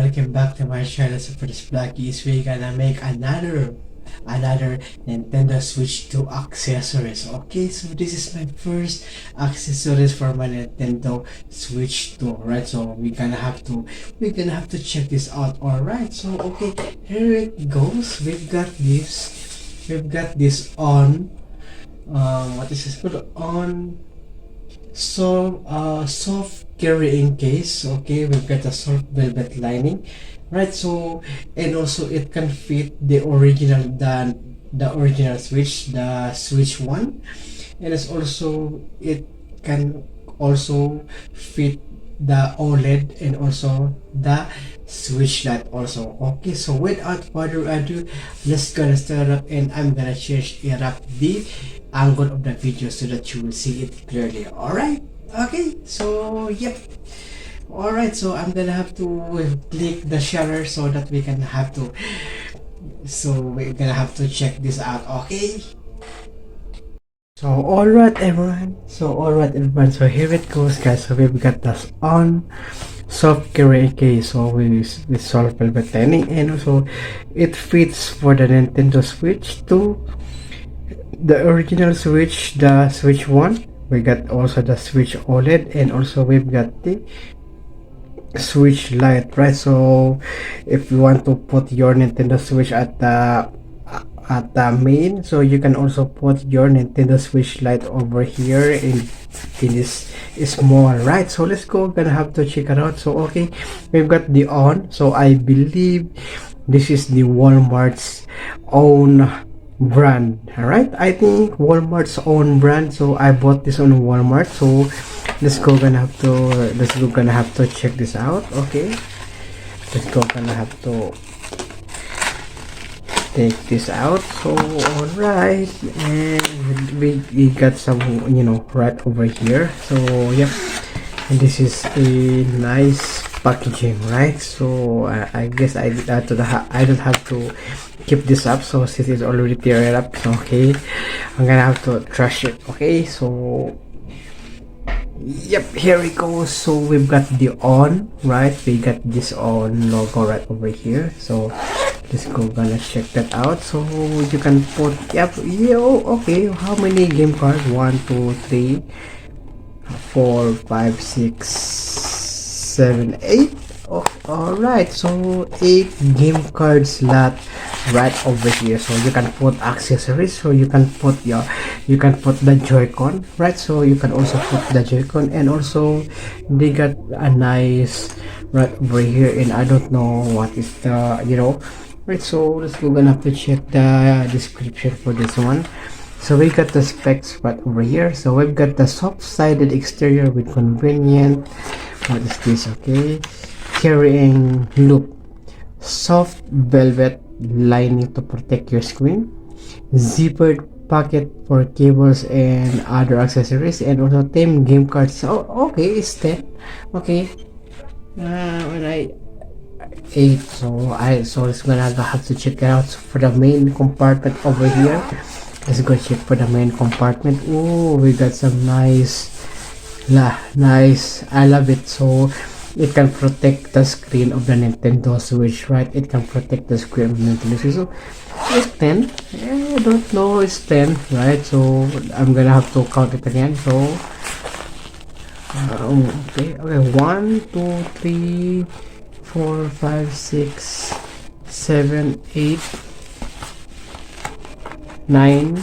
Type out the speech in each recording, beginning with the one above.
welcome back to my channel. So for this vlog is we gonna make another Nintendo Switch 2 accessories. Okay, so this is my first accessories for my Nintendo Switch 2. Right, so we're gonna have to check this out. Alright, so okay, here it goes. We've got this on what is this called, on soft carrying case. Okay, we've got a soft velvet lining, right? So, and also it can fit the original switch, the switch one, and it can also fit the OLED and also the switch light also. Okay, so without further ado, let's gonna start up, and I'm gonna change it up the angle of the video so that you will see it clearly. All right, okay, so yep. All right, so I'm gonna have to click the shutter so that we're gonna have to check this out. Okay, so so here it goes, guys. So we've got this on soft carrying case, so with soft velvet lining, and also it fits for the Nintendo Switch 2, the original Switch, the Switch 1. We got also the Switch OLED, and also we've got the Switch Lite, right? So if you want to put your Nintendo Switch at the main, so you can also put your Nintendo Switch Lite over here in this small, right? So let's go, gonna have to check it out. So okay, we've got the on, so I believe this is the Walmart's own brand. All right, I think Walmart's own brand, so I bought this on Walmart. So let's go, gonna have to check this out. Okay, let's go, gonna have to take this out. So all right, and we got some, right over here. So yep, and this is a nice packaging, right? So I guess I don't have to keep this up, so since it's already teared up. So okay, I'm gonna have to trash it. Okay, so yep, here we go. So we've got the on, right? We got this on logo right over here. So let's go, gonna check that out. So you can put, okay, how many game cards? 1 2 3 4 5 6 7 8. Oh, all right, so 8 game card slot right over here. So you can put accessories, so you can put the Joy-Con, right? So you can also put the Joy-Con, and also they got a nice right over here, and I don't know what is the, right? So let's go, gonna have to check the description for this one. So we got the specs right over here. So we've got the soft-sided exterior with convenient, what is this? Okay, carrying loop, soft velvet lining to protect your screen, zippered pocket for cables and other accessories, and also 10 game cards. Oh, okay, it's 10. Okay, when I 8, so it's gonna have to check it out for the main compartment over here. Let's go check for the main compartment. Oh, we got some nice, I love it. So it can protect the screen of the Nintendo Switch, right? It can protect the screen of the Nintendo Switch. So it's 10. I don't know, it's 10, right? So I'm gonna have to count it again. So okay, 1 2 3 4 5 6 7 8 9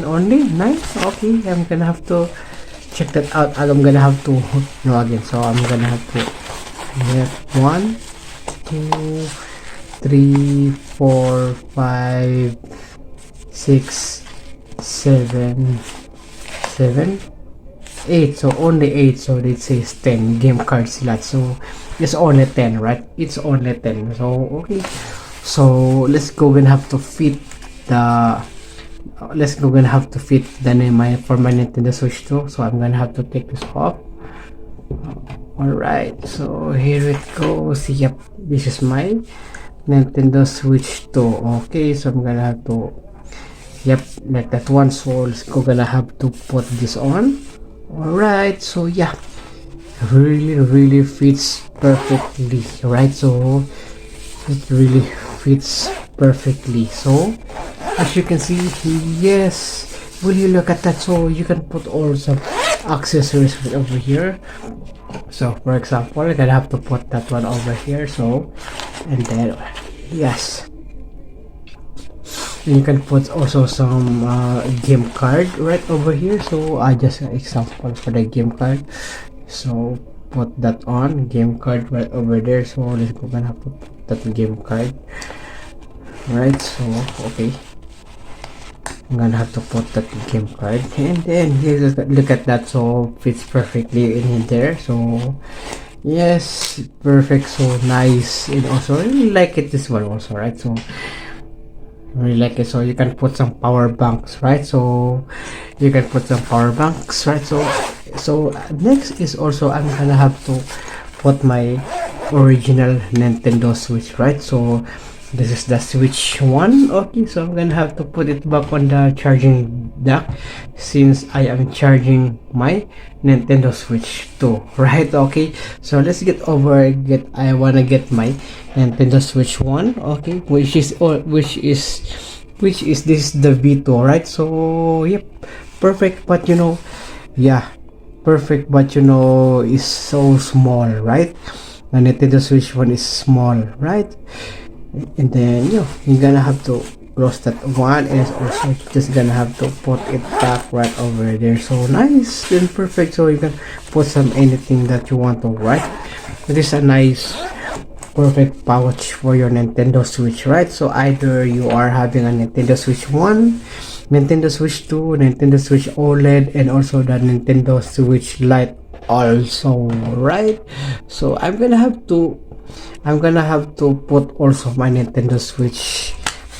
only 9. Okay, I'm gonna have to check that out. I'm gonna have to again. So I'm gonna have to get 1 2 3 4 5 6 7 8. So only 8. So it says 10 game card slots. So it's only 10, right? It's only 10. So okay, so let's go, gonna have to fit the name for my Nintendo Switch 2. So I'm gonna have to take this off. All right, so here it goes. Yep, this is my Nintendo Switch 2. Okay, so I'm gonna have to, like that one. So let's go, gonna have to put this on. All right, so yeah, really fits perfectly, right? So it really fits perfectly. So as you can see, yes, will you look at that? So you can put all some accessories over here. So for example, I'm gonna have to put that one over here. So, and then yes, and you can put also some game card right over here. So I just an example for the game card. So put that on game card right over there. So let's go, gonna have to put that game card, right? So okay, I'm gonna have to put that game card, and then here's, look at that. So fits perfectly in there. So yes, perfect. So nice, and also I really like it, this one also, right? So really like it. So you can put some power banks, right? So you can put some power banks, right? So next is also I'm gonna have to put my original Nintendo Switch, right? So this is the Switch one. Okay, so I'm gonna have to put it back on the charging dock since I am charging my Nintendo Switch 2, right? Okay, so let's get over get I wanna get my Nintendo Switch 1, okay, which is this the V2, right? So yep, perfect, but yeah, perfect, but is so small, right? The Nintendo Switch 1 is small, right? And then you're gonna have to close that one, and it's also just gonna have to put it back right over there. So nice and perfect. So you can put some anything that you want to, right? It is a nice perfect pouch for your Nintendo Switch, right? So either you are having a Nintendo Switch 1, Nintendo Switch 2, Nintendo Switch OLED, and also the Nintendo Switch Lite also, right? So I'm gonna have to put also my Nintendo Switch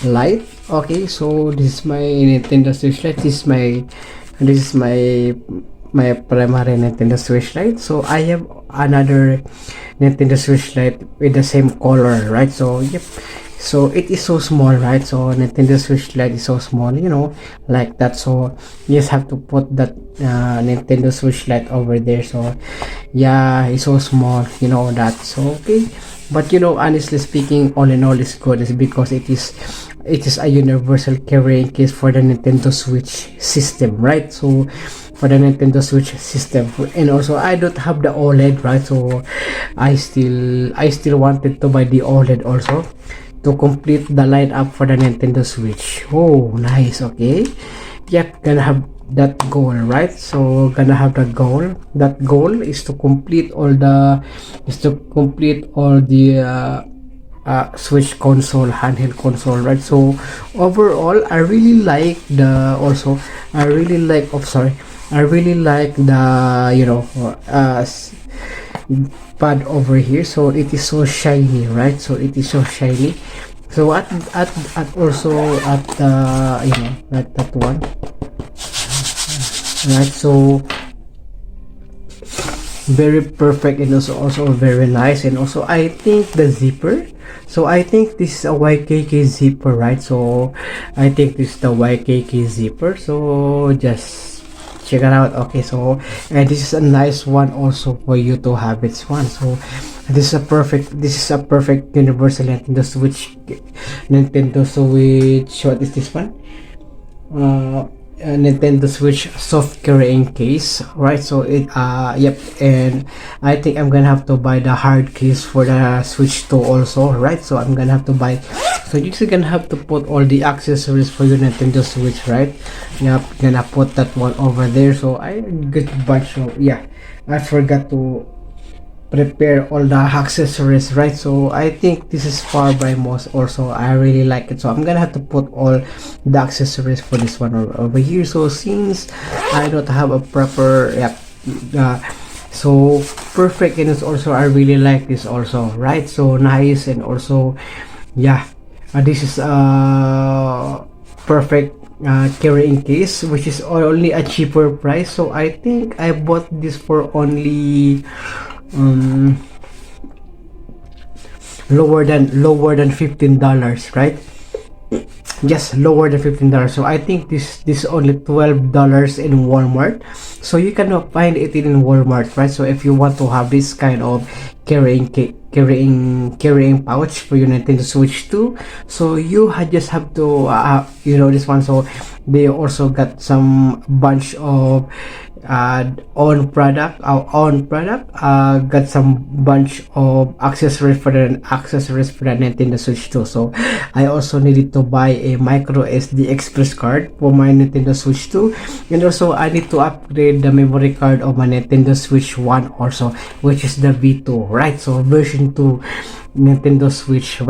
Lite. Okay, so this is my Nintendo Switch Lite. This is my primary Nintendo Switch Lite. So I have another Nintendo Switch Lite with the same color, right? So yep, so it is so small, right? So Nintendo Switch Lite is so small, like that. So you just have to put that Nintendo Switch Lite over there. So yeah, it's so small, that. So okay, but honestly speaking, all in all, is good, is because it is a universal carrying case for the Nintendo Switch system, right? So for the Nintendo Switch system, and also I don't have the OLED, right? So I still wanted to buy the OLED also to complete the lineup for the Nintendo Switch. Oh nice. Okay, yep, gonna have that goal, right? So gonna have the goal. That goal is to complete all the Switch console, handheld console, right? So overall, I really like the also I really like oh sorry I really like the pad over here. So it is so shiny, right? So it is so shiny. So at also at that one, right? So very perfect, and also very nice. And also I think the zipper, so I think this is a YKK zipper, right? So I think this is the YKK zipper. So just check it out. Okay, so and this is a nice one also for you to have it one. So this is a perfect universal Nintendo Switch, what is this one? Nintendo Switch soft carrying case, right? So it yep, and I think I'm gonna have to buy the hard case for the Switch 2 also, right? So I'm gonna have to buy, so you're just gonna have to put all the accessories for your Nintendo Switch, right? Yep, gonna put that one over there. So I get a bunch of, yeah, I forgot to prepare all the accessories, right? So I think this is far by most also. I really like it, so I'm gonna have to put all the accessories for this one over here. So since I don't have a proper so perfect, and it's also I really like this also, right? So nice, and also yeah, this is perfect carrying case, which is only a cheaper price. So I think I bought this for only lower than $15, right? just lower than $15. So I think this only $12 in Walmart. So you cannot find it in Walmart, right? So if you want to have this kind of carrying pouch for your Nintendo Switch 2, so you just have to this one. So they also got some bunch of got some bunch of accessories for the Nintendo Switch 2. So I also needed to buy a micro SD express card for my Nintendo Switch 2, and also I need to upgrade the memory card of my Nintendo Switch 1 also, which is the V2, right? So version 2 Nintendo Switch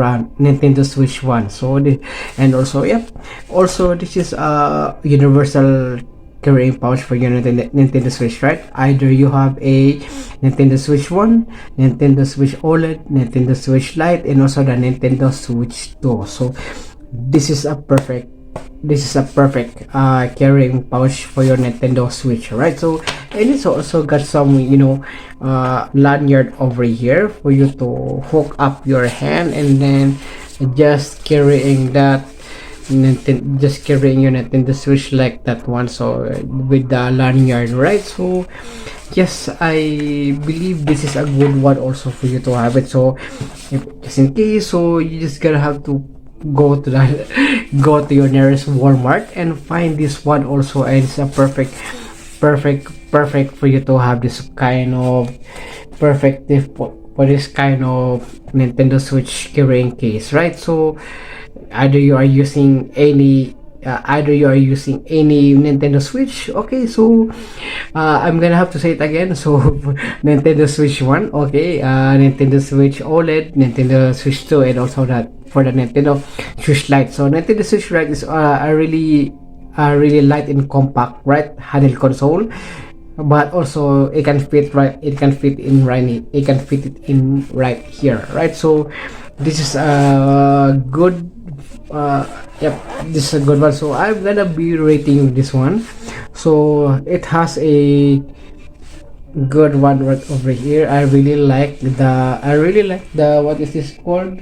1. So and also, yep, also this is a universal carrying pouch for your Nintendo Switch, right? Either you have a Nintendo Switch 1, Nintendo Switch OLED, Nintendo Switch Lite, and also the Nintendo Switch 2. So this is a perfect carrying pouch for your Nintendo Switch, right? So, and it's also got some lanyard over here for you to hook up your hand, and then just carrying your Nintendo Switch like that one. So with the lanyard, right? So yes, I believe this is a good one also for you to have it. So just in case, so you just gonna have to go to your nearest Walmart and find this one also, and it's a perfect for you to have this kind of for this kind of Nintendo Switch carrying case, right? So either you are using any Nintendo Switch, okay? So I'm gonna have to say it again. So Nintendo Switch 1, okay, Nintendo Switch OLED, Nintendo Switch 2, and also that for the Nintendo Switch Lite. So Nintendo Switch Lite is a really light and compact, right, handheld console, but also it can fit it in right here, right? So this is a good yep, this is a good one. So I'm gonna be rating this one. So it has a good one right over here. I really like the what is this called,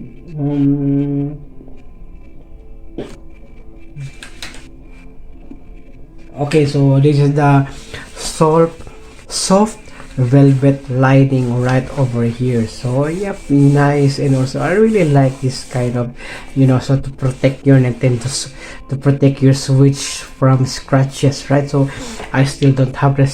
okay, so this is the soft velvet lining right over here. So yep, nice. And also I really like this kind of, so to protect your to protect your Switch from scratches, right? So I still don't have the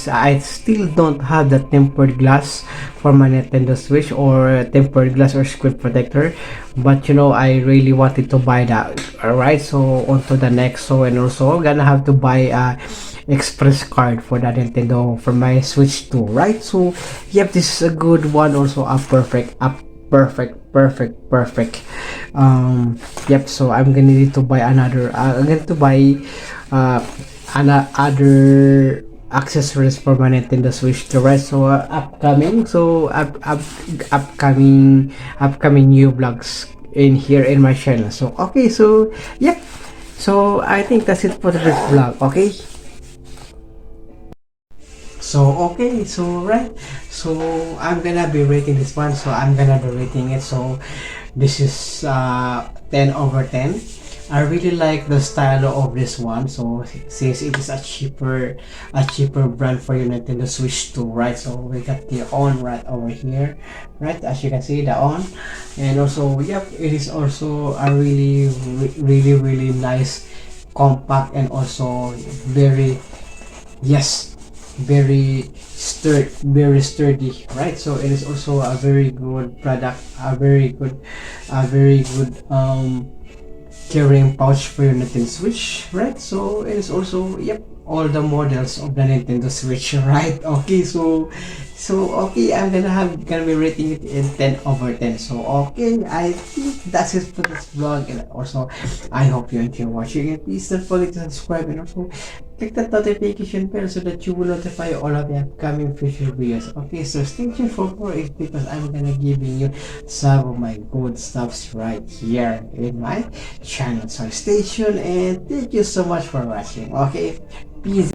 tempered glass for my Nintendo Switch, or tempered glass or screen protector, but I really wanted to buy that. All right, so on to the next. So, and also I'm gonna have to buy a express card for the Nintendo for my Switch 2, right? So yep, this is a good one also, a perfect yep. So I'm gonna need to buy another I'm going to buy other accessories for my Nintendo Switch 2, right? So upcoming new vlogs in here in my channel. So okay, so yep, so I think that's it for today's vlog, okay? So okay, so right, so I'm gonna be rating this one. So I'm gonna be rating it. So this is 10 over 10. I really like the style of this one. So since it is a cheaper brand for your Nintendo Switch 2, right? So we got the ONN right over here, right? As you can see, the ONN, and also yep, it is also a really nice, compact, and also very, yes, very sturdy, right? So it is also a very good product, a very good carrying pouch for your Nintendo Switch, right? So it is also, yep, all the models of the Nintendo Switch, right? Okay, so okay, I'm gonna be rating it in 10 over 10. So okay, I think that's it for this vlog, and also I hope you enjoy watching it. Please don't forget to subscribe, and also click that notification bell so that you will notify all of the upcoming future videos. Okay, so stay tuned for more, because I'm gonna giving you some of my good stuffs right here in my channel. So stay tuned, and thank you so much for watching. Okay, peace.